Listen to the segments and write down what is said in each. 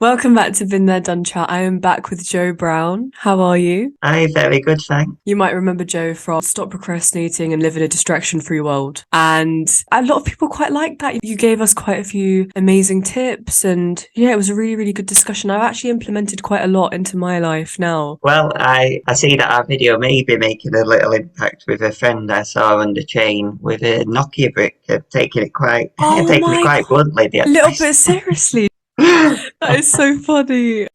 Welcome back to Been There Done Chat. I am back with Joe Brown. How are you? Hi, very good, thanks. You might remember Joe from Stop Procrastinating and Live in a Distraction-Free World. And a lot of people quite liked that. You gave us quite a few amazing tips and yeah, it was a really, really good discussion. I've actually implemented quite a lot into my life now. Well, I see that our video may be making a little impact with a friend I saw on the train with a Nokia brick, taking it quite, Oh taking it my quite God. bluntly, the A little advice. bit seriously. That is so funny.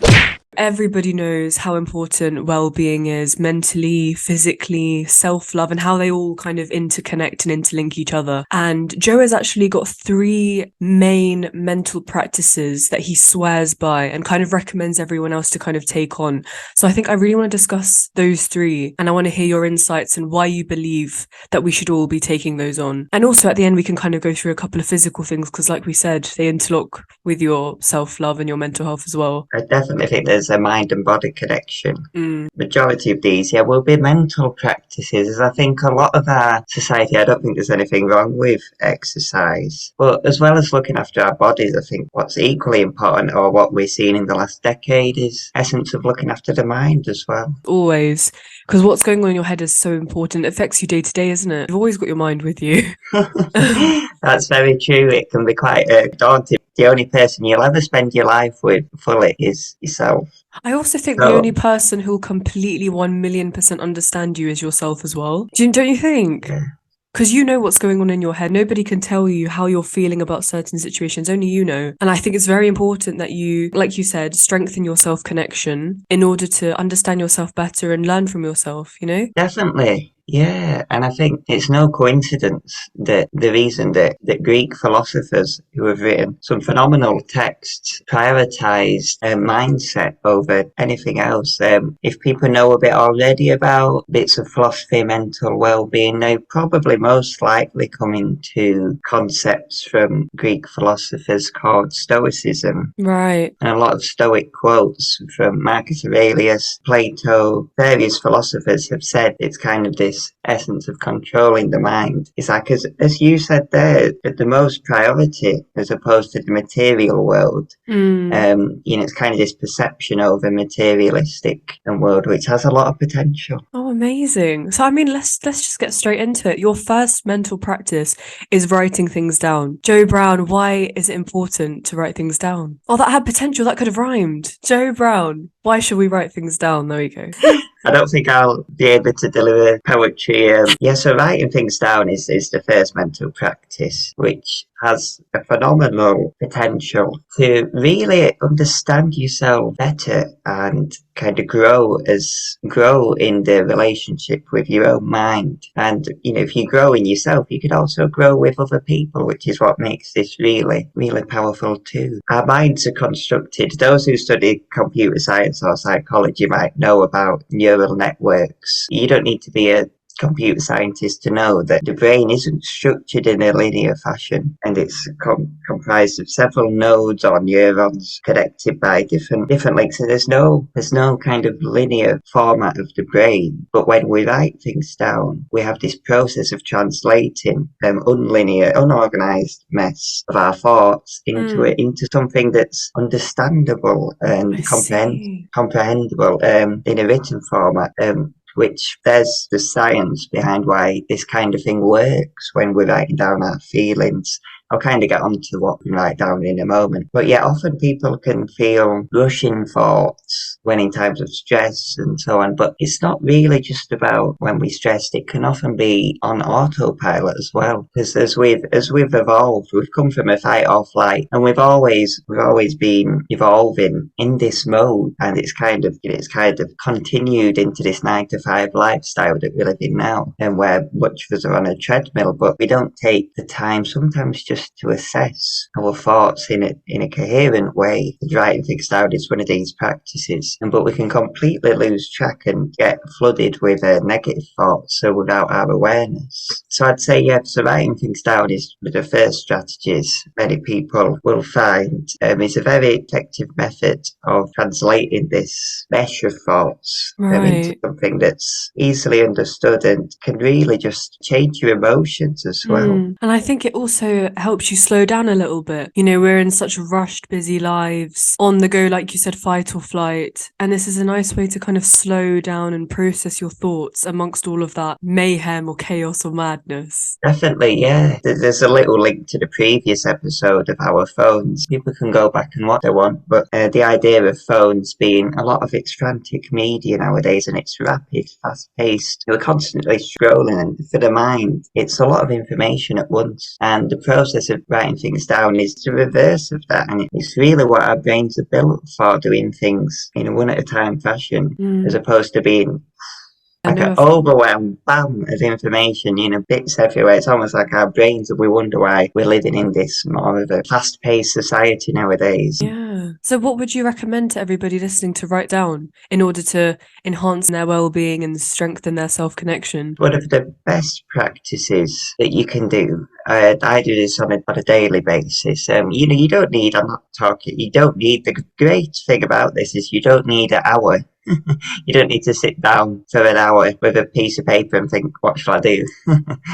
Everybody knows how important well-being is mentally, physically, self-love, and how they all kind of interconnect and interlink each other. And Joe has actually got 3 main mental practices that he swears by and kind of recommends everyone else to kind of take on. So I think I really want to discuss those 3, and I want to hear your insights and why you believe that we should all be taking those on. And also at the end, we can kind of go through a couple of physical things because like we said, they interlock with your self-love and your mental health as well. I definitely think there's a mind and body connection. Mm. Majority of these, will be mental practices. As I think a lot of our society, I don't think there's anything wrong with exercise. But as well as looking after our bodies, I think what's equally important, or what we're seeing in the last decade, is essence of looking after the mind as well. Always. Because what's going on in your head is so important. It affects you day to day, isn't it? You've always got your mind with you. That's very true. It can be quite daunting. The only person you'll ever spend your life with fully is yourself. I also think the So, only person who'll completely 1,000,000% understand you is yourself as well. Don't you think? yeah. Because you know what's going on in your head. Nobody can tell you how you're feeling about certain situations. Only you know. And I think it's very important that you, like you said, strengthen your self-connection in order to understand yourself better and learn from yourself, you know? Definitely. Yeah, and I think it's no coincidence that the reason that Greek philosophers who have written some phenomenal texts prioritize mindset over anything else. If people know a bit already about bits of philosophy, mental well-being, they're probably most likely coming to concepts from Greek philosophers called Stoicism. Right. And a lot of Stoic quotes from Marcus Aurelius, Plato, various philosophers have said it's kind of this essence of controlling the mind. It's like, as you said there, the most priority as opposed to the material world. It's kind of this perception over materialistic and world, which has a lot of potential. Oh, amazing. So, I mean, let's just get straight into it. Your first mental practice is writing things down. Joe Brown, why is it important to write things down? Oh, that had potential. That could have rhymed. Joe Brown, why should we write things down? There we go. I don't think I'll be able to deliver poetry. So writing things down is the first mental practice, which has a phenomenal potential to really understand yourself better and kind of grow in the relationship with your own mind. And, if you grow in yourself, you could also grow with other people, which is what makes this really, really powerful too. Our minds are constructed. Those who study computer science or psychology might know about neural networks. You don't need to be a computer scientist to know that the brain isn't structured in a linear fashion, and it's comprised of several nodes or neurons connected by different links. And there's no kind of linear format of the brain. But when we write things down, we have this process of translating unlinear, unorganized mess of our thoughts into something that's understandable and comprehensible in a written format. Which there's the science behind why this kind of thing works when we're writing down our feelings. I'll kind of get onto what we write down in a moment. But yeah, often people can feel rushing thoughts when in times of stress and so on. But it's not really just about when we're stressed. It can often be on autopilot as well. Because as we've evolved, we've come from a fight or flight, and we've always been evolving in this mode. And it's kind of continued into this 9-to-5 lifestyle that we live in now, and where much of us are on a treadmill, but we don't take the time sometimes just to assess our thoughts in a coherent way. Writing things down is one of these practices, but we can completely lose track and get flooded with negative thoughts, so without our awareness. So I'd say, so writing things down is one of the first strategies many people will find. It's a very effective method of translating this mesh of thoughts into something that's easily understood and can really just change your emotions as well. And I think it also helps you slow down a little bit. You know, we're in such rushed, busy lives, on the go, like you said, fight or flight. And this is a nice way to kind of slow down and process your thoughts amongst all of that mayhem or chaos or madness. Definitely, yeah. There's a little link to the previous episode of our phones. People can go back and what they want, but the idea of phones being a lot of it's frantic media nowadays, and it's rapid, fast-paced. We're constantly scrolling, and for the mind, it's a lot of information at once. And the process of writing things down is the reverse of that, and it's really what our brains are built for, doing things in a one-at-a-time fashion, as opposed to being like an overwhelmed bam of information, bits everywhere. It's almost like our brains, we wonder why we're living in this more of a fast-paced society nowadays. Yeah. So what would you recommend to everybody listening to write down in order to enhance their well-being and strengthen their self-connection? One of the best practices that you can do, I do this on a daily basis. You don't need, I'm not talking, you don't need, the great thing about this is you don't need an hour. You don't need to sit down for an hour with a piece of paper and think, what shall I do?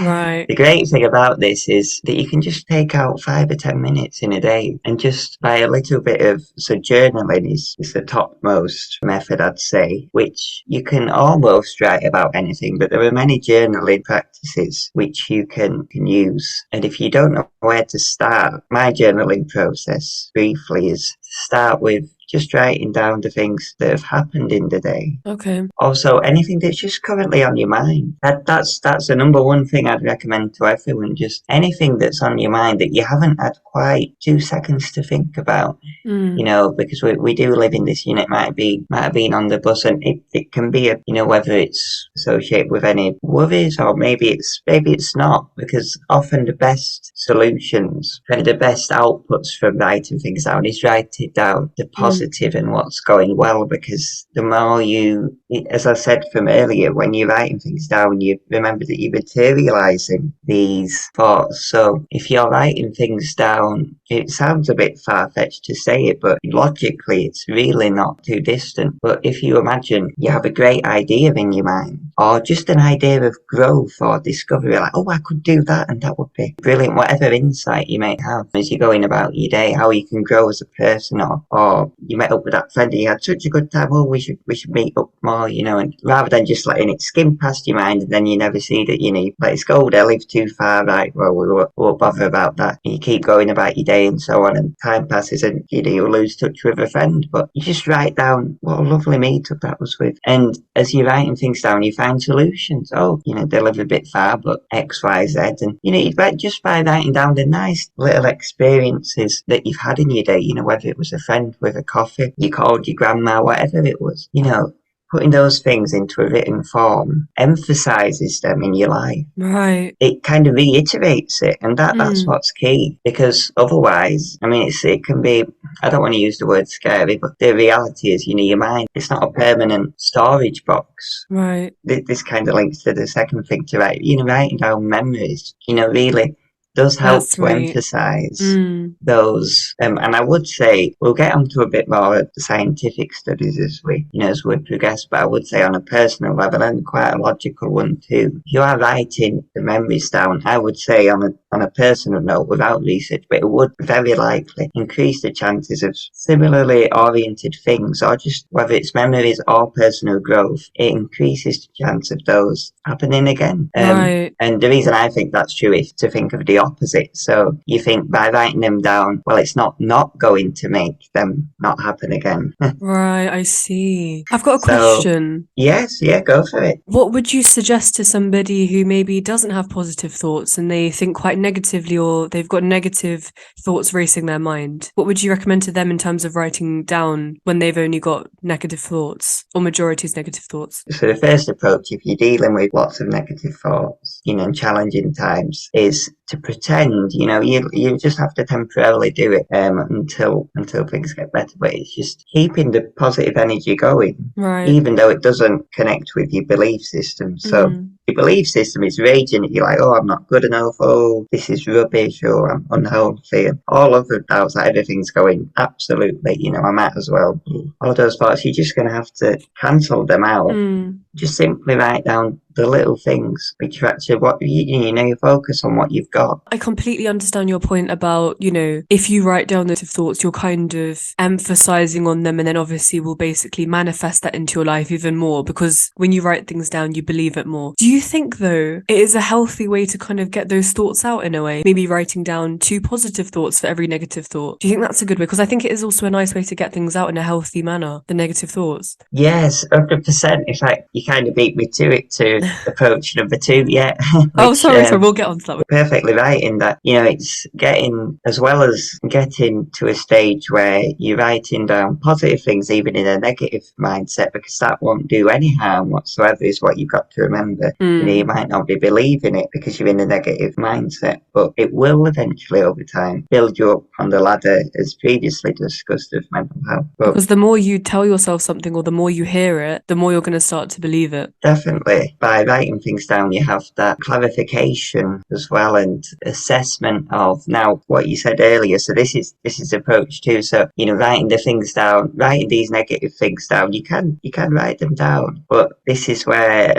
Right. The great thing about this is that you can just take out 5 or 10 minutes in a day, and just by a little bit of, so journaling is the topmost method, I'd say, which you can almost write about anything, but there are many journaling practices which you can use. And if you don't know where to start, my journaling process briefly is to start with just writing down the things that have happened in the day. Okay. Also, anything that's just currently on your mind. That's the number one thing I'd recommend to everyone. Just anything that's on your mind that you haven't had quite 2 seconds to think about. Because we do live in this, it might have been on the bus, and it can be whether it's associated with any worries, or maybe it's not, because often the best solutions and the best outputs from writing things down is write it down, the positive and what's going well, because the more you, as I said from earlier, when you're writing things down, you remember that you're materializing these thoughts. So if you're writing things down, it sounds a bit far-fetched to say it, but logically it's really not too distant. But if you imagine you have a great idea in your mind, or just an idea of growth or discovery, like, oh, I could do that and that would be brilliant, whatever insight you might have as you're going about your day, how you can grow as a person, or you met up with that friend and you had such a good time, oh, we should meet up more, and rather than just letting it skim past your mind and then you never see that, you let it go, they live too far, right, well, we won't bother about that. And you keep going about your day and so on, and time passes and, you lose touch with a friend, but you just write down what a lovely meetup that was with. And as you're writing things down, you find solutions. Oh, they live a bit far, but X, Y, Z. And, just by writing down the nice little experiences that you've had in your day, whether it was a friend with a coffee, you called your grandma, whatever it was, putting those things into a written form emphasizes them in your life. Right. It kind of reiterates it, and that's what's key, because otherwise, it can be, I don't want to use the word scary, but the reality is, your mind, it's not a permanent storage box. Right. This kind of links to the second thing to write, writing down memories, really does help to emphasize those. And I would say we'll get onto a bit more of the scientific studies as we progress, but I would say on a personal level, and quite a logical one too, if you are writing the memories down, I would say on a personal note, without research, but it would very likely increase the chances of similarly oriented things, or just whether it's memories or personal growth, it increases the chance of those happening again. Right. And the reason I think that's true is to think of the opposite. So you think by writing them down, well, it's not going to make them not happen again. Right, I see. I've got a question. Yes, yeah, go for it. What would you suggest to somebody who maybe doesn't have positive thoughts and they think quite negatively, or they've got negative thoughts racing their mind? What would you recommend to them in terms of writing down when they've only got negative thoughts, or majority is negative thoughts? So the first approach, if you're dealing with lots of negative thoughts, and challenging times, is to pretend, you just have to temporarily do it until things get better. But it's just keeping the positive energy going, right, even though it doesn't connect with your belief system. So your belief system is raging. You're like, oh, I'm not good enough. Oh, this is rubbish. Or I'm unhealthy. And all of the outside, everything's going absolutely. I might as well. All those thoughts, you're just going to have to cancel them out. Just simply write down the little things, which are actually what you focus on what you've got. I completely understand your point about, if you write down those thoughts, you're kind of emphasizing on them, and then obviously will basically manifest that into your life even more, because when you write things down, you believe it more. Do you think, though, it is a healthy way to kind of get those thoughts out in a way? Maybe writing down 2 positive thoughts for every negative thought. Do you think that's a good way? Because I think it is also a nice way to get things out in a healthy manner, the negative thoughts. Yes, 100%. In fact, you kind of beat me to it to approach number 2 yet, Oh, which sorry, we'll get on to that one. perfectly right in that, it's getting, as well as getting to a stage where you're writing down positive things, even in a negative mindset, because that won't do any harm whatsoever, is what you've got to remember. You might not be believing it because you're in a negative mindset, but it will eventually, over time, build you up on the ladder, as previously discussed, of mental health. But because the more you tell yourself something or the more you hear it, the more you're going to start to believe it. definitely, by writing things down, you have that clarification as well, and assessment of now what you said earlier. So this is approach 2. So writing the things down, writing these negative things down. You can write them down, but this is where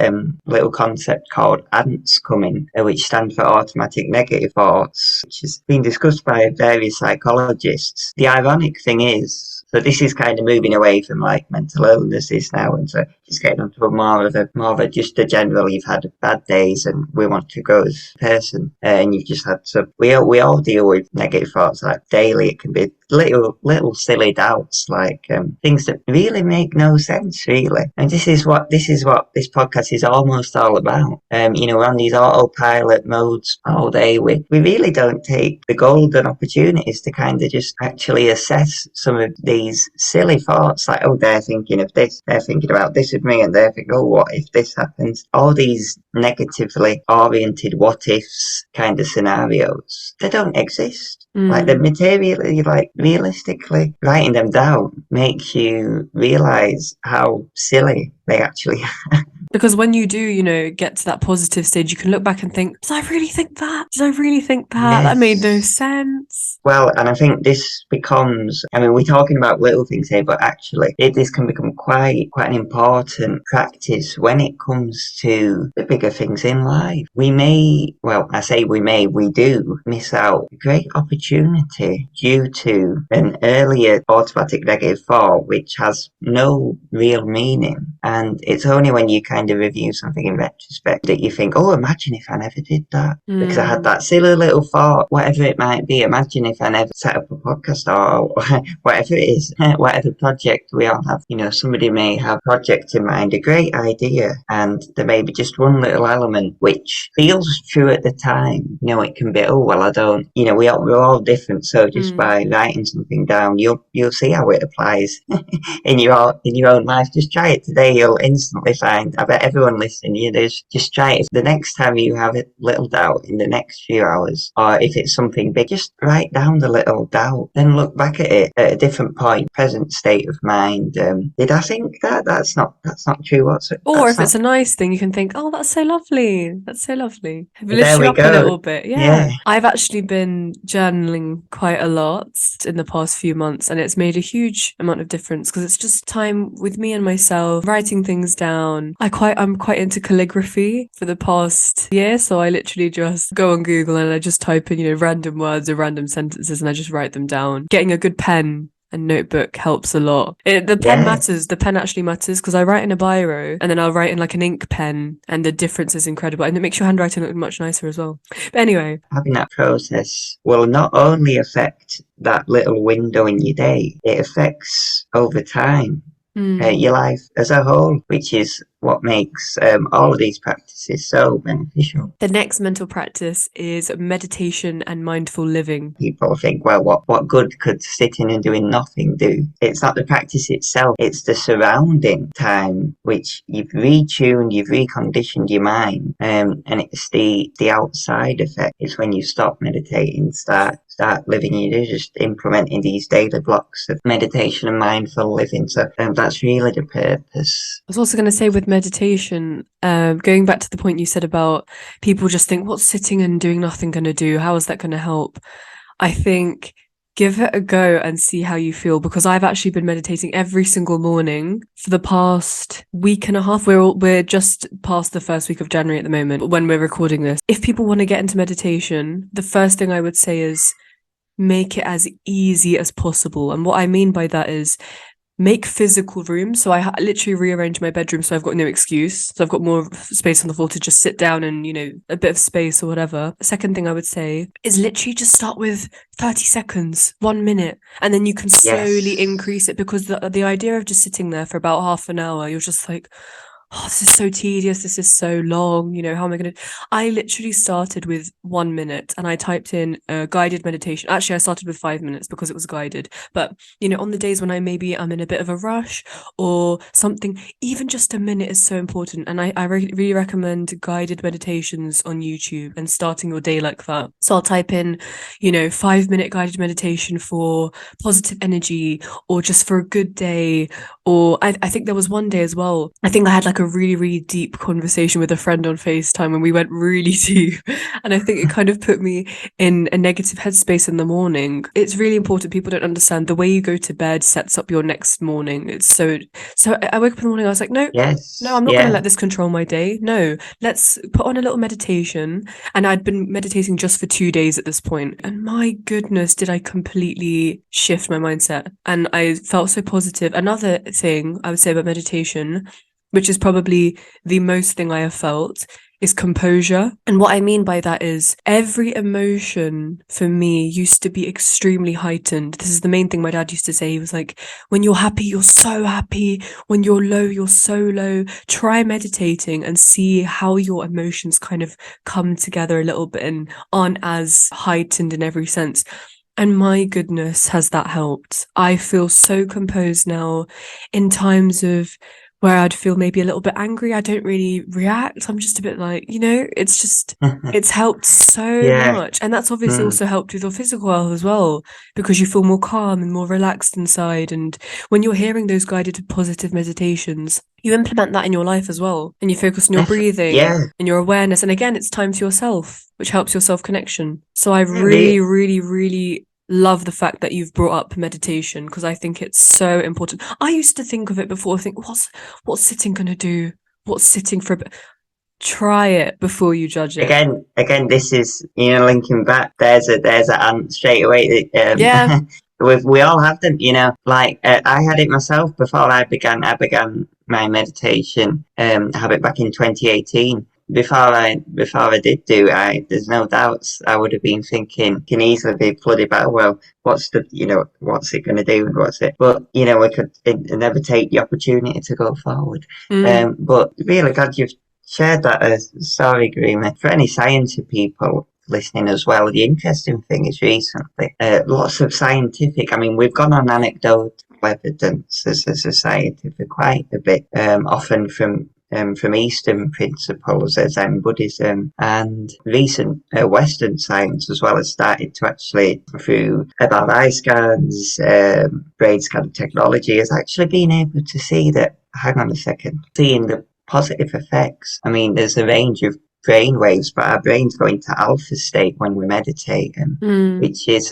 little concept called ANTS come in, which stand for automatic negative thoughts, which has been discussed by various psychologists. The ironic thing is, so this is kind of moving away from like mental illnesses now, and so just getting onto a more of a just a general, you've had bad days and we want to grow as a person, and you've just had some. We all deal with negative thoughts like daily. It can be little silly doubts, like things that really make no sense, really. And this is what this podcast is almost all about. We're on these autopilot modes all day. We really don't take the golden opportunities to kind of just actually assess some of these silly thoughts, like, oh, they're thinking of this, they're thinking about this with me, and they're thinking, oh, what if this happens? All these negatively oriented what ifs kind of scenarios, they don't exist. Like the materially, like realistically, writing them down makes you realize how silly they actually are. Because when you do, get to that positive stage, you can look back and think, did I really think that? Did I really think that? That made no sense. Well, and I think this becomes, we're talking about little things here, but actually this can become quite an important practice when it comes to the bigger things in life. We do miss out a great opportunity due to an earlier automatic negative thought, which has no real meaning. And it's only when you kind of review something in retrospect that you think, oh, imagine if I never did that. Because I had that silly little thought, whatever it might be. Imagine if I never set up a podcast or whatever it is, whatever project we all have. Somebody may have a project in mind, a great idea, and there may be just one little element which feels true at the time. It can be, oh, well, I don't, we're all different. So just by writing something down, you'll see how it applies in your own life. Just try it today. You'll instantly find, I bet everyone listening, just try it. The next time you have a little doubt in the next few hours, or if it's something big, just write down the little doubt, then look back at it at a different point, present state of mind. Did I think that? That's not true. Or if it's a nice thing, you can think, oh, that's so lovely. That's so lovely. It lifts there you we up go. a little bit. Yeah. I've actually been journaling quite a lot in the past few months, and it's made a huge amount of difference because it's just time with me and myself, writing things down. I'm quite into calligraphy for the past year, so I literally just go on Google and I just type in, random words or random sentences, and I just write them down. Getting a good pen and notebook helps a lot. The pen matters. The pen actually matters because I write in a biro and then I'll write in like an ink pen, and the difference is incredible, and it makes your handwriting look much nicer as well. But anyway, having that process will not only affect that little window in your day, it affects over time your life as a whole, which is what makes all of these practices so beneficial. The next mental practice is meditation and mindful living. People think, well, what good could sitting and doing nothing do? It's not the practice itself, it's the surrounding time which you've retuned, you've reconditioned your mind, and it's the outside effect. It's when you stop meditating, start living, you're just implementing these daily blocks of meditation and mindful living. So that's really the purpose. I was also going to say with meditation, going back to the point you said about people just think, what's sitting and doing nothing going to do? How is that going to help? I think Give it a go and see how you feel, because I've actually been meditating every single morning for the past week and a half. We're just past the first week of January at the moment when we're recording this. If people want to get into meditation, the first thing I would say is make it as easy as possible. And what I mean by that is make physical room. So I literally rearranged my bedroom so I've got no excuse. So I've got more space on the floor to just sit down and, a bit of space or whatever. The second thing I would say is literally just start with 30 seconds, 1 minute, and then you can slowly increase it, because the idea of just sitting there for about half an hour, you're just like, oh, this is so tedious, this is so long, how am I going to... I literally started with 1 minute and I typed in guided meditation. Actually, I started with 5 minutes because it was guided. But, on the days when I'm in a bit of a rush or something, even just a minute is so important. And I really recommend guided meditations on YouTube and starting your day like that. So I'll type in, 5-minute guided meditation for positive energy, or just for a good day. Or I think there was one day as well, I think I had like a really, really deep conversation with a friend on FaceTime and we went really deep. And I think it kind of put me in a negative headspace in the morning. It's really important. People don't understand the way you go to bed sets up your next morning. It's so I woke up in the morning, I was like, no, I'm not going to let this control my day. No, let's put on a little meditation. And I'd been meditating just for 2 days at this point. And my goodness, did I completely shift my mindset. And I felt so positive. Another thing I would say about meditation, which is probably the most thing I have felt, is composure. And what I mean by that is every emotion for me used to be extremely heightened. This is the main thing my dad used to say. He was like, when you're happy, you're so happy. When you're low, you're so low. Try meditating and see how your emotions kind of come together a little bit and aren't as heightened in every sense. And my goodness, has that helped? I feel so composed now. In times of where I'd feel maybe a little bit angry, I don't really react. I'm just a bit like, it's helped so much. And that's obviously also helped with your physical health as well, because you feel more calm and more relaxed inside. And when you're hearing those guided positive meditations, you implement that in your life as well. And you focus on your breathing and your awareness. And again, it's time to yourself, which helps your self-connection. So I really, really, really love the fact that you've brought up meditation, because I think it's so important. I used to think of it before, think, what's sitting going to do? What's sitting for a bit? Try it before you judge it. Again, this is, linking back. There's a ant straight away. We all have them, like I had it myself before I began my meditation habit back in 2018. Before I did there's no doubts I would have been thinking, can easily be flooded back. Well, what's it going to do? But we could never take the opportunity to go forward. But really glad you've shared that. Sorry, Garima. For any sciencey people listening as well, the interesting thing is recently lots of scientific. I mean, we've gone on anecdotal evidence as a society for quite a bit, often from Eastern principles, Zen Buddhism, and recent Western science as well has started to actually, through about eye scans, brain scan technology, has actually been able to see that, hang on a second, seeing the positive effects. I mean, there's a range of brain waves, but our brains go into alpha state when we meditate, which is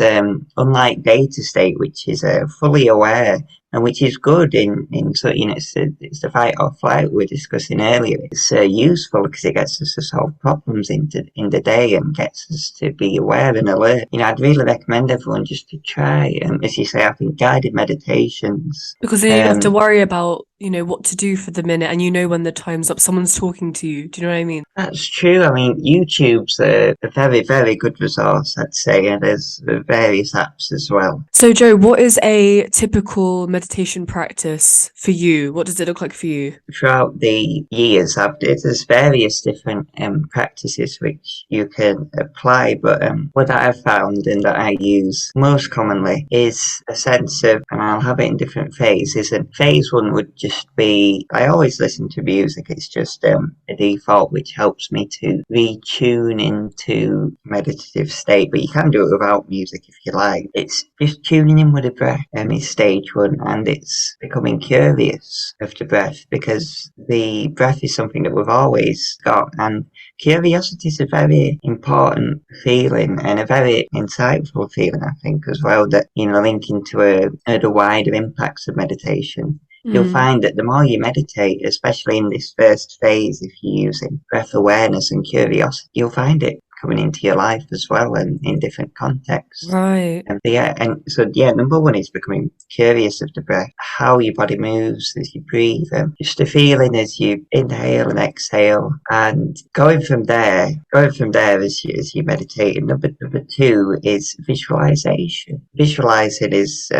unlike beta state, which is fully aware, and which is good in so it's the fight or flight we were discussing earlier. It's useful because it gets us to solve problems in the day and gets us to be aware and alert. I'd really recommend everyone just to try, as you say, I think guided meditations, because then you don't have to worry about what to do for the minute, and when the time's up, someone's talking to you. Do you know what I mean? That's true. I mean, YouTube's a very, very good resource, I'd say, and there's various apps as well. So, Joe, what is a typical meditation practice for you? What does it look like for you? Throughout the years, there's various different practices which you can apply, but what I've found and that I use most commonly is a sense of, and I'll have it in different phases, and phase one would just be, I always listen to music. It's just a default which helps me to retune into meditative state, but you can do it without music if you like. It's just tuning in with a breath. Is stage one. and it's becoming curious of the breath, because the breath is something that we've always got, and curiosity is a very important feeling and a very insightful feeling, I think, as well, that, linking to the wider impacts of meditation. You'll find that the more you meditate, especially in this first phase, if you're using breath awareness and curiosity, you'll find it coming into your life as well, and in different contexts. Right. Number one is becoming curious of the breath, how your body moves as you breathe, and just the feeling as you inhale and exhale, and going from there as you meditate. And number two is visualization. Visualizing is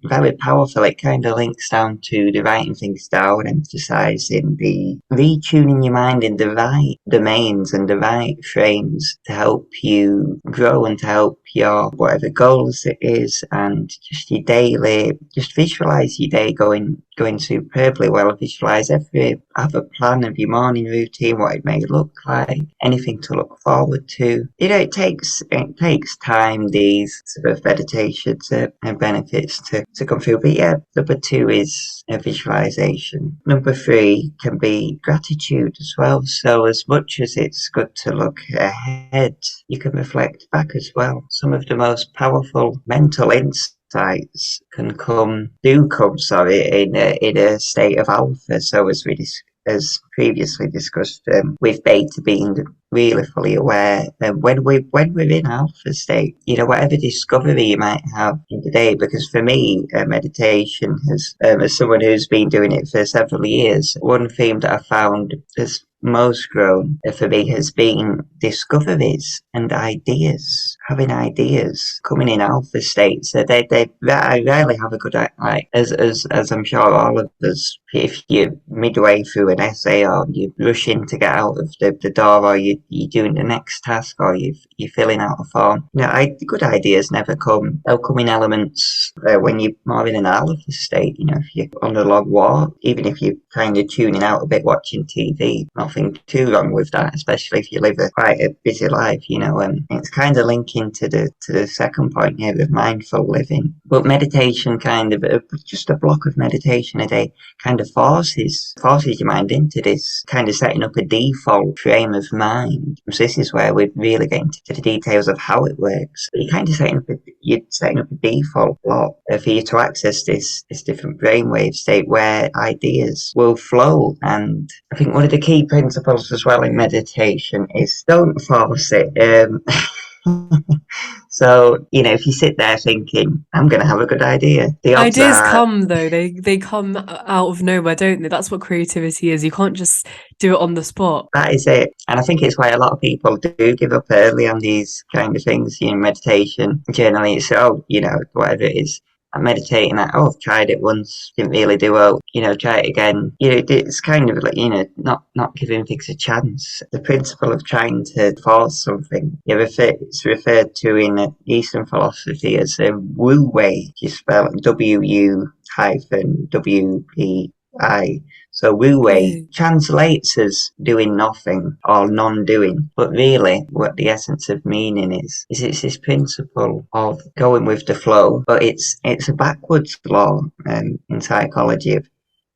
very powerful. It kind of links down to the writing things down, emphasizing the retuning your mind in the right domains and the right frames to help you grow and to help your whatever goals it is, and just your daily, just visualize your day going superbly well. Have a plan of your morning routine, what it may look like, anything to look forward to. It takes time, these sort of meditations and benefits to come through. But yeah, number two is a visualization. Number three can be gratitude as well. So as much as it's good to look ahead, you can reflect back as well. Some of the most powerful mental insights do come in a state of alpha. So as previously discussed, with beta being really fully aware, and when we're in alpha state, whatever discovery you might have in the day, because for me, meditation has, as someone who's been doing it for several years, one theme that I found has most grown for me has been discoveries and ideas, having ideas coming in alpha states. So I rarely have a good, like, as I'm sure all of us, if you're midway through an essay, or you're rushing to get out of the door, or you're doing the next task, or you're filling out a form, good ideas never come. They'll come in elements when you're more in an alpha state. If you're on a long walk, even if you're kind of tuning out a bit, watching TV, nothing too wrong with that, especially if you live quite a busy life, and it's kind of linking to the second point here with mindful living. But meditation, just a block of meditation a day, kind of forces your mind into this kind of setting up a default frame of mind. So this is where we're really getting into the details of how it works. But you're kind of setting up a default block for you to access this different brainwave state where ideas will flow. And I think one of the key principles as well in meditation is don't force it. So, if you sit there thinking, I'm going to have a good idea, the odds Ideas are... come though, they come out of nowhere, don't they? That's what creativity is. You can't just do it on the spot. That is it. And I think it's why a lot of people do give up early on these kind of things, meditation. Generally, it's, whatever it is. I'm meditating, I've tried it once, didn't really do well, try it again. It's kind of like, not giving things a chance. The principle of trying to force something, it's referred to in Eastern philosophy as a Wu Wei. You spell it WU-WPI. So Wu Wei translates as doing nothing or non-doing, but really what the essence of meaning is it's this principle of going with the flow, but it's a backwards law in psychology of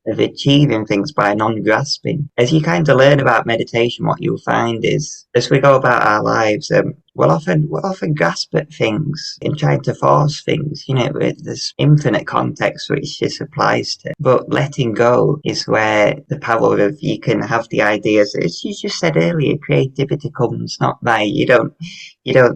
achieving things by non-grasping. As you kind of learn about meditation, what you'll find is, as we go about our lives, we'll often grasp at things in trying to force things. There's infinite context which this applies to. But letting go is where the power of, you can have the ideas. As you just said earlier, creativity comes not by, you don't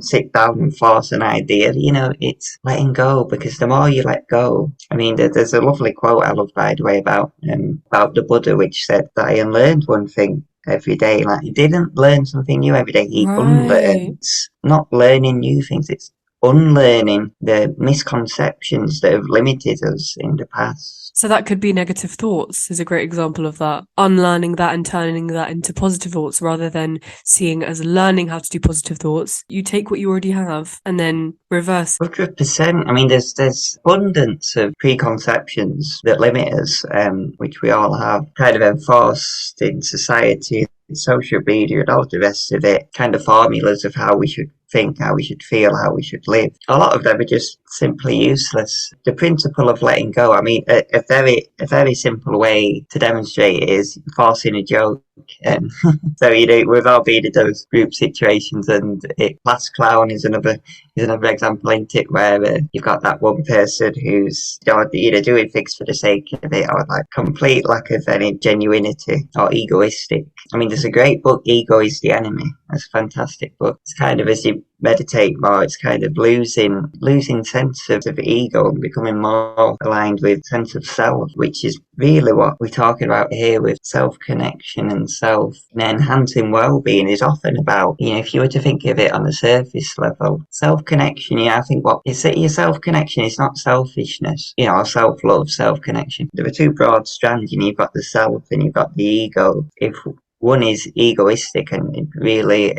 sit down and force an idea. It's letting go, because the more you let go, there's a lovely quote I love, by the way, about the Buddha, which said that he unlearned one thing every day. Like, he didn't learn something new every day. He unlearns, not learning new things. It's unlearning the misconceptions that have limited us in the past. So that could be negative thoughts is a great example of that. Unlearning that and turning that into positive thoughts, rather than seeing it as learning how to do positive thoughts. You take what you already have and then reverse. 100%. There's abundance of preconceptions that limit us, which we all have kind of enforced in society, social media and all the rest of it, kind of formulas of how we should think, how we should feel, how we should live. A lot of them are just simply useless. The principle of letting go, I mean, a very simple way to demonstrate it is forcing a joke. So, we've all been in those group situations, and class clown is another example, isn't it, where you've got that one person who's doing things for the sake of it, or like complete lack of any genuinity, or egoistic. I mean, there's a great book, Ego is the Enemy. That's a fantastic book. It's kind of, as you meditate more, it's kind of losing sense of ego and becoming more aligned with sense of self, which is really what we're talking about here with self-connection and self-enhancing well-being is often about, if you were to think of it on a surface level, self-connection, I think your self-connection is not selfishness, or self-love, self-connection. There are two broad strands, you've got the self and you've got the ego. If one is egoistic, and it really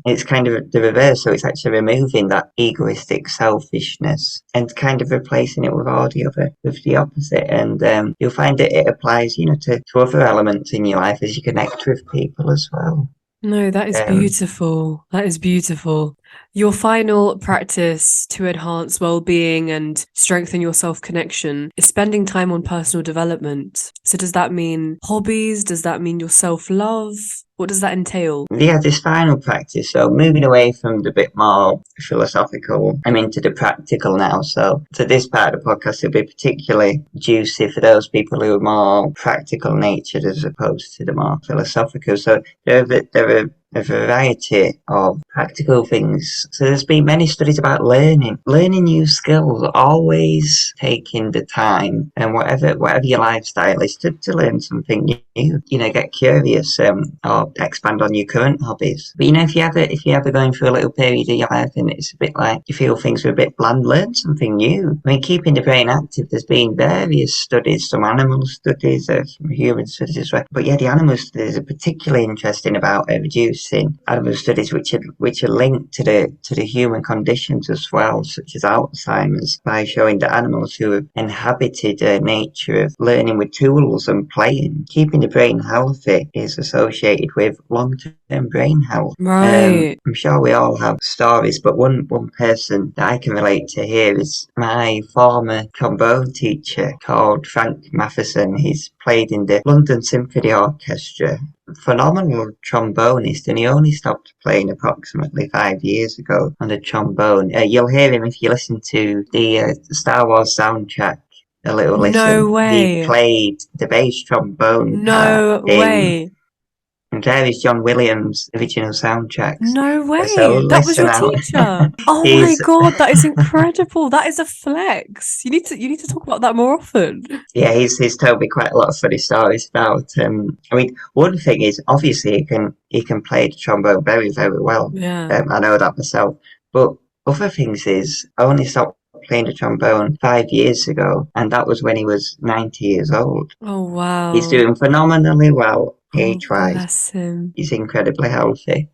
it's kind of the reverse, so it's actually removing that egoistic selfishness and kind of replacing it with the opposite, and you'll find that it applies to other elements in your life as you connect with people as well. No, that is beautiful. That is beautiful. Your final practice to enhance well-being and strengthen your self-connection is spending time on personal development. So does that mean hobbies? Does that mean your self-love? What does that entail? Yeah, this final practice, so moving away from the bit more philosophical, I'm into the practical now. So this part of the podcast will be particularly juicy for those people who are more practical natured as opposed to the more philosophical. So there are a variety of practical things. So there's been many studies about learning new skills, always taking the time, and whatever your lifestyle is, to learn something new. Get curious, or expand on your current hobbies. But if you're ever going through a little period of your life and it's a bit like you feel things are a bit bland, learn something new. I mean, keeping the brain active, there's been various studies, some animal studies, some human studies as well. But yeah, the animal studies are particularly interesting about reducing animal studies which are linked to the human conditions as well, such as Alzheimer's, by showing that animals who have inhabited a nature of learning with tools and playing, keeping the brain healthy, is associated with long-term brain health. Right. I'm sure we all have stories, but one person that I can relate to here is my former trombone teacher called Frank Matheson. He's played in the London Symphony Orchestra. Phenomenal trombonist, and he only stopped playing approximately 5 years ago on the trombone. You'll hear him if you listen to the Star Wars soundtrack. A little listen. No way. He played the bass trombone No way. And there is John Williams' original soundtracks. No way. So that was your out. teacher. Oh my God, that is incredible. That is a flex. You need to talk about that more often. Yeah, he's told me quite a lot of funny stories about. I mean, one thing is obviously he can play the trombone very, very well. Yeah. I know that myself. But other things is I only stopped playing the trombone 5 years ago, and that was when he was 90 years old. Oh wow. He's doing phenomenally well age-wise. Bless him. He's incredibly healthy.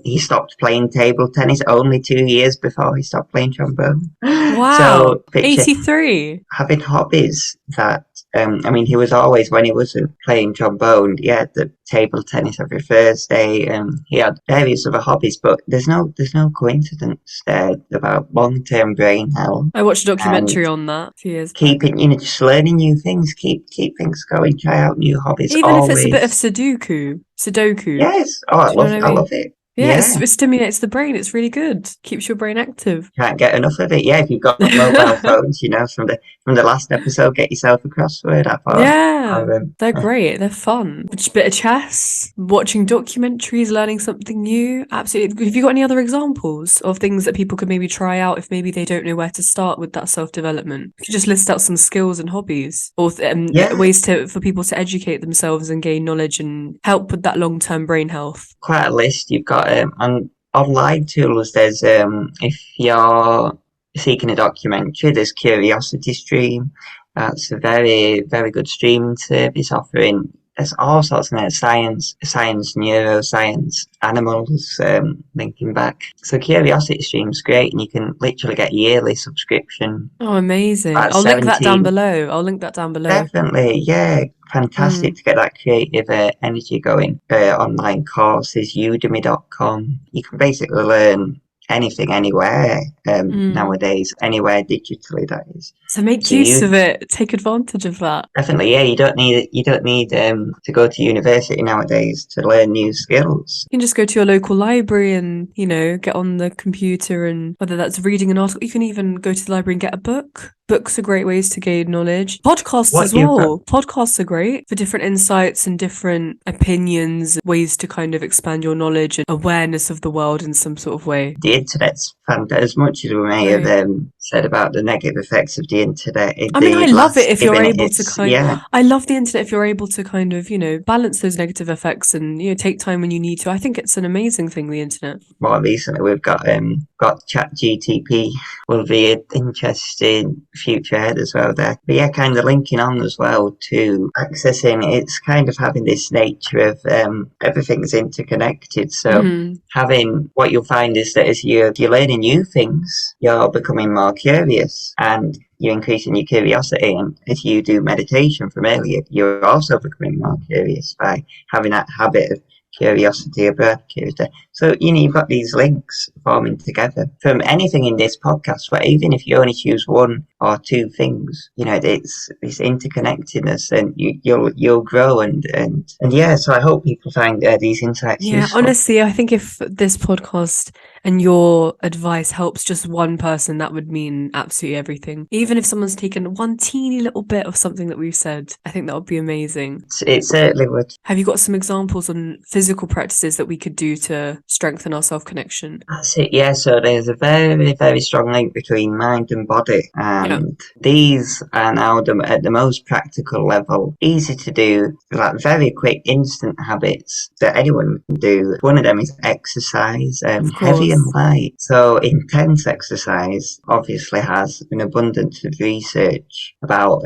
He stopped playing table tennis only 2 years before he stopped playing trombone. Wow. So, 83. Having hobbies that, I mean, he was always, when he wasn't playing trombone, he had the table tennis every Thursday, and he had various other hobbies, but there's no coincidence there about long-term brain health. I watched a documentary on that a few years back. Keeping, just learning new things, keep things going, try out new hobbies. Even if it's a bit of Sudoku. Yes. Oh, I love it. Yeah, it stimulates the brain. It's really good. Keeps your brain active. Can't get enough of it. Yeah, if you've got mobile phones, from the last episode, get yourself a crossword app. They're great. They're fun. Just a bit of chess, watching documentaries, learning something new. Absolutely. Have you got any other examples of things that people could maybe try out if maybe they don't know where to start with that self-development? You could just list out some skills and hobbies, or ways for people to educate themselves and gain knowledge and help with that long-term brain health. Quite a list. You've got on online tools. There's if you're seeking a documentary, there's Curiosity Stream. That's a very, very good streaming service offering. There's all sorts of science, neuroscience, animals, linking back. So Curiosity Stream's great, and you can literally get yearly subscription. Oh, amazing. I'll link that down below. Definitely, yeah. Fantastic to get that creative energy going. Online courses, udemy.com. You can basically learn anything, anywhere nowadays, anywhere digitally, that is. So make So use you of it. Take advantage of that. definitely, yeah, you don't need to go to university nowadays to learn new skills. You can just go to your local library and, get on the computer, and whether that's reading an article, you can even go to the library and get a book. Books are great ways to gain knowledge. Podcasts as What you've got well. Podcasts are great for different insights and different opinions, ways to kind of expand your knowledge and awareness of the world in some sort of way. the internet's fantastic. As much as we may have Right. said about the negative effects of the internet, I mean, I the love it last if you're giving it able to its yeah. I love the internet if you're able to kind of, balance those negative effects and, take time when you need to. I think it's an amazing thing, the internet. More recently, we've got Chat GTP. Will be an interesting future ahead as well there. But yeah, kind of linking on as well to accessing. It's kind of having this nature of everything's interconnected. So having what you'll find is that as you're learning new things, you're becoming more curious and you're increasing your curiosity. And as you do meditation from earlier, you're also becoming more curious by having that habit of curiosity of breath, curiosity. So, you've got these links forming together from anything in this podcast, but even if you only choose one or two things, it's this interconnectedness and you'll grow and yeah, so I hope people find these insights useful. Honestly, I think if this podcast and your advice helps just one person, that would mean absolutely everything. Even if someone's taken one teeny little bit of something that we've said, I think that would be amazing. It certainly would. Have you got some examples on physical practices that we could do to strengthen our self-connection? That's it, yeah. So there's a very, very strong link between mind and body. And these are now at the most practical level, easy to do, like very quick, instant habits that anyone can do. One of them is exercise, heavy and light. So intense exercise obviously has an abundance of research about,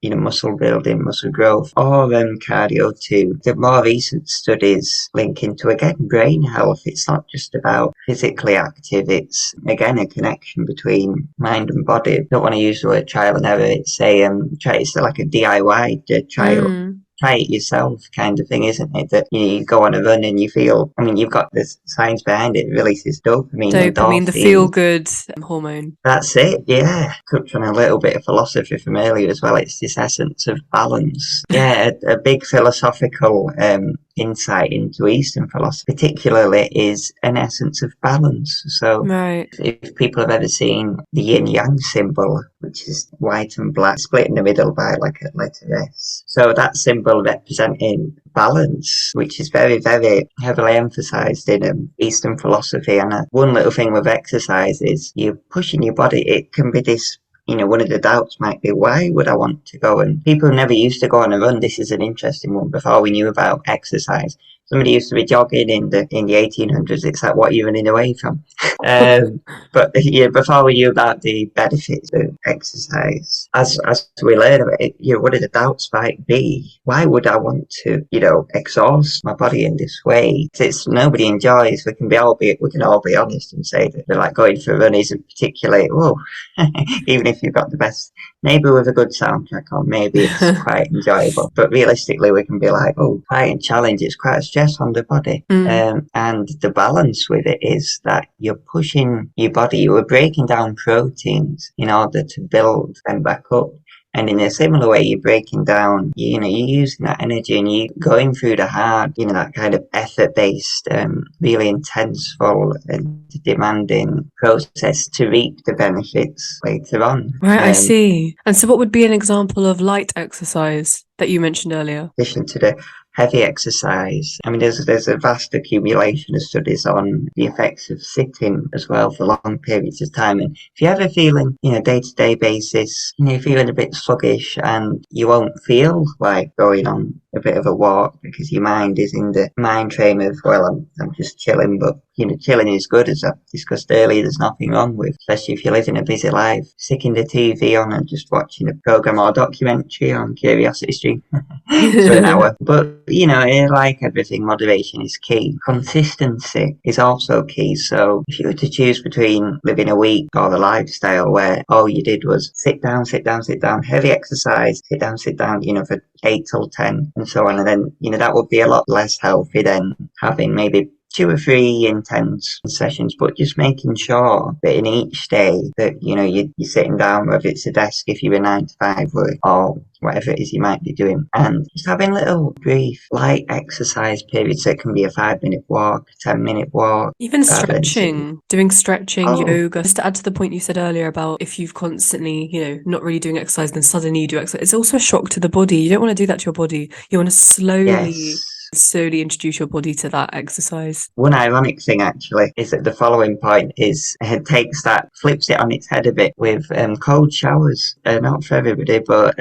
muscle building, muscle growth, or cardio too. The more recent studies link into, again, brain health. It's not just about physically active, it's again a connection between mind and body. I don't want to use the word trial and error. It's it's like a DIY trial. Try it yourself kind of thing, isn't it? That you go on a run and you feel, you've got the science behind it, it releases dopamine, the feel-good hormone. That's it, yeah. Touch on a little bit of philosophy from earlier as well. It's this essence of balance. Yeah, a big philosophical insight into Eastern philosophy, particularly, is an essence of balance. So if people have ever seen the yin-yang symbol, which is white and black, split in the middle by like a letter S. So that symbol representing balance, which is very, very heavily emphasized in Eastern philosophy. And one little thing with exercise is you're pushing your body. It can be this, one of the doubts might be, why would I want to go? And people never used to go on a run. This is an interesting one. Before we knew about exercise, somebody used to be jogging in the 1800s. It's like, what are you running away from? But before we knew about the benefits of exercise, as we learn about it, one of the doubts might be, why would I want to, exhaust my body in this way? It's nobody enjoys. We can all be honest and say that like going for a run isn't particularly, even if you've got the best, maybe with a good soundtrack on, maybe it's quite enjoyable. But realistically, we can be like, quite a challenge. It's quite a stress on the body. And the balance with it is that you're pushing your body, you are breaking down proteins in order to build them back up. And in a similar way, you're breaking down, you're using that energy and you're going through the hard, that kind of effort-based, really intense, full and demanding process to reap the benefits later on. Right, I see. And so what would be an example of light exercise that you mentioned earlier? In addition to the heavy exercise, there's a vast accumulation of studies on the effects of sitting as well for long periods of time. And if you're ever feeling, day-to-day basis, you're feeling a bit sluggish and you won't feel like going on a bit of a walk because your mind is in the mind frame of, I'm just chilling. But chilling is good, as I've discussed earlier. There's nothing wrong with, especially if you live in a busy life, sticking the TV on and just watching a program or documentary on Curiosity Stream for an hour. But like everything, moderation is key. Consistency is also key. So if you were to choose between living a week or a lifestyle where all you did was sit down, heavy exercise, sit down, for 8 till 10 and so on, and then, that would be a lot less healthy than having maybe 2 or 3 intense sessions, but just making sure that in each day that, you're sitting down, whether it's a desk if you're a 9 to 5 work, or whatever it is you might be doing, and just having little brief light exercise periods. That can be a 5-minute walk, 10-minute walk, Even rather than doing stretching, oh yoga. Just to add to the point you said earlier about if you've constantly, not really doing exercise, then suddenly you do exercise. It's also a shock to the body. You don't want to do that to your body. You want to yes. slowly introduce your body to that exercise. One ironic thing actually is that the following point is flips it on its head a bit with cold showers. Not for everybody, but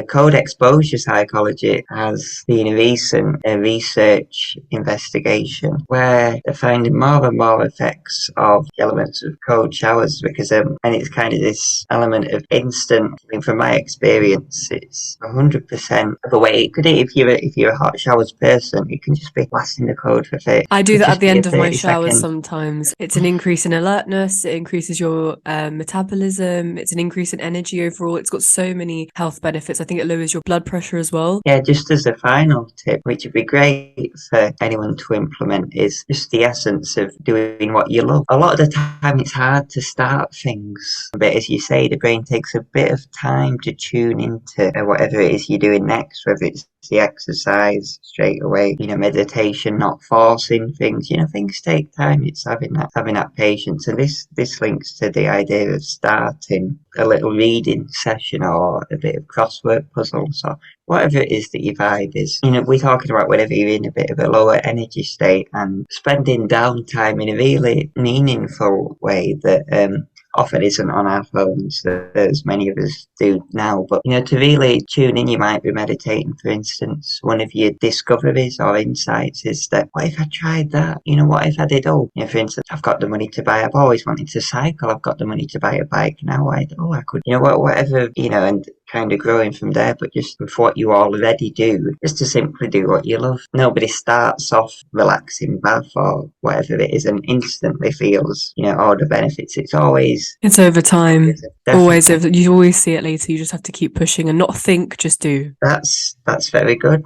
cold exposure psychology has been a recent research investigation where they're finding more and more effects of the elements of cold showers, because and it's kind of this element of instant. I mean, from my experience, it's 100% of the way it could. If you're a hot showers person, it can just be blasting the code for 30. I do Could that at just the be a end of my 30 showers second. sometimes. It's an increase in alertness, it increases your metabolism, it's an increase in energy overall. It's got so many health benefits. I think it lowers your blood pressure as well. Yeah, just as a final tip, which would be great for anyone to implement, is just the essence of doing what you love. A lot of the time it's hard to start things, but as you say, the brain takes a bit of time to tune into whatever it is you're doing next, whether it's the exercise straight away, meditation, not forcing things. Things take time. It's having that patience, and this links to the idea of starting a little reading session or a bit of crossword puzzles or whatever it is that your vibe is. We're talking about whenever you're in a bit of a lower energy state, and spending downtime in a really meaningful way that often isn't on our phones, as many of us do now. But to really tune in, you might be meditating, for instance. One of your discoveries or insights is that, what if I tried that? What if I did, for instance, I've always wanted to cycle, I've got the money to buy a bike now, I could, whatever, and kind of growing from there. But just with what you already do, just to simply do what you love. Nobody starts off relaxing bath or whatever it is and instantly feels, all the benefits. It's over time. Always definitely. you always see it later. You just have to keep pushing and not think, just do. That's very good.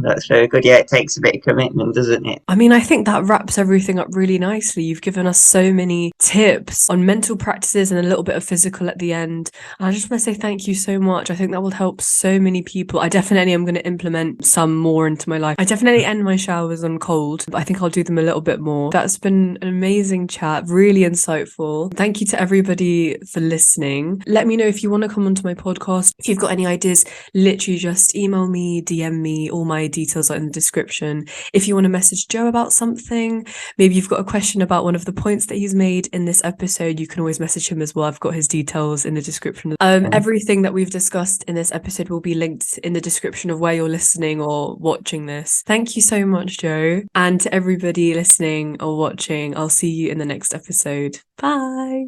That's very good. Yeah, it takes a bit of commitment, doesn't it? I mean, I think that wraps everything up really nicely. You've given us so many tips on mental practices and a little bit of physical at the end. And I just want to say thank you so much. I think that will help so many people. I definitely am going to implement some more into my life. I definitely end my showers on cold, but I think I'll do them a little bit more. That's been an amazing chat, really insightful. Thank you to everybody for listening. Let me know if you want to come onto my podcast. If you've got any ideas, literally just email me, DM me. All my details are in the description. If you want to message Joe about something, maybe you've got a question about one of the points that he's made in this episode, you can always message him as well. I've got his details in the description. Everything that we've discussed in this episode will be linked in the description of where you're listening or watching this. Thank you so much, Joe. And to everybody listening or watching, I'll see you in the next episode. Bye.